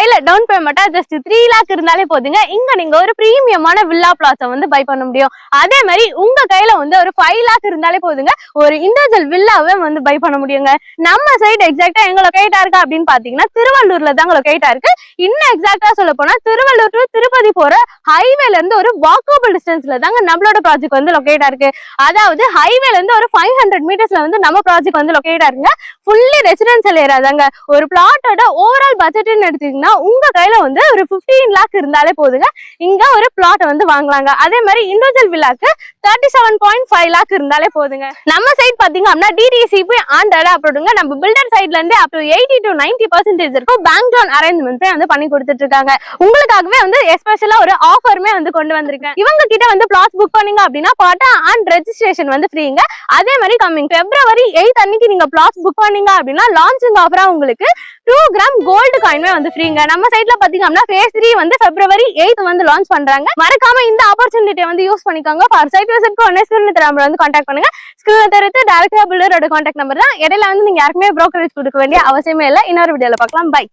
கையில down பேமெண்டா just 3 lakh இருந்தாலே போதுங்க இங்க நீங்க ஒரு பிரீமியமான வில்லா பிளாட்ஸை வந்து பை பண்ண முடியும். அதே மாதிரி உங்க கையில வந்து ஒரு 5 lakh இருந்தாலே போதுங்க ஒரு இண்டிவிஜுவல் வில்லாவே வந்து பை பண்ண முடியுங்க. நம்ம சைடு எக்ஸாக்டா எங்க லொகேட்டா இருக்கு அப்படின்னு பாத்தீங்கன்னா திருவள்ளூர்ல தாங்க லொகேட்டா இருக்கு. இன்னும் எக்ஸாக்டா சொல்ல போனா திருவள்ளூர் டு திருப்பதி போற ஹைவேல இருந்து ஒரு வாக்கபிள் டிஸ்டன்ஸ்ல தாங்க நம்மளோட ப்ராஜெக்ட் வந்து லொகேட்டா இருக்கு. அதாவது ஹைவேல இருந்து ஒரு 500 மீட்டர்ஸ்ல வந்து நம்ம ப்ராஜெக்ட் வந்து லொகேட்டா இருக்குங்க. ஃபுல்லி ரெசிடென்சியல் ஏரியா தாங்க. ஒரு பிளாட்டோட ஓவரால் பட்ஜெட்னு எடுத்தீங்கன்னா உங்க கையில வந்து ஒரு 15 lakh இருந்தாலே போதுங்க இங்க ஒரு பிளாட் வந்து வாங்கலாங்க. அதே மாதிரி இண்டிவிஜுவல் வில்லாக்கு 37.5 lakh இருந்தாலே போதுங்க. நம்ம சைட் பாத்தீங்க அப்படின்னா டிடிசிபி ஆண்டட் அப்ரோடுங்க. நம்ம பில்டர் சைட்ல இருந்து அப் டு 80 to 90% இருக்கும் பேங்க் லோன் அரேஞ்ச்மெண்ட்ஸே வந்து பண்ணி கொடுத்துட்டு இருக்காங்க. உங்களுக்காகவே வந்து எஸ்பெஷலா ஒரு ஆஃபருமே வந்து கொண்டு வந்திருக்கேன். இவங்க கிட்ட வந்து பிளாட்ஸ் புக் பண்ணீங்க அப்படின்னா பாட்டா அண்ட் ரெஜிஸ்ட்ரேஷன் வந்து ஃப்ரீங்க. அதே மாதிரி கம்மிங் February 8 அன்னைக்கு நீங்க பிளாட்ஸ் புக் பண்ணீங்க அப்படின்னா லான்ச்சிங் ஆஃபரா உங்களுக்கு 2 gram கோல்டு காயின்மே வந்து ஃப்ரீங்க. நம்ம சைட்ல பாத்தீங்க அப்படின்னா phase 3 வந்து February 8 வந்து லான்ச் பண்றாங்க. மறக்காம இந்த ஆப்பர்ச்சுனிட்டியை வந்து யூஸ் பண்ணிக்கோங்க. ஃபார் சைட் விசிட்க்கு உடனே ஸ்கிரீன்ல தர நம்பர் வந்து கான்டாக்ட் பண்ணுங்க. ஸ்கிரீன்ல தரது டைரக்டா பில்டரோட கான்டாக்ட் நம்பர் தான். இடையில வந்து நீங்க யாருக்குமே brokerage கொடுக்க வேண்டிய அவசியமே இல்லை. இன்னொரு வீடியோல பார்க்கலாம். பை.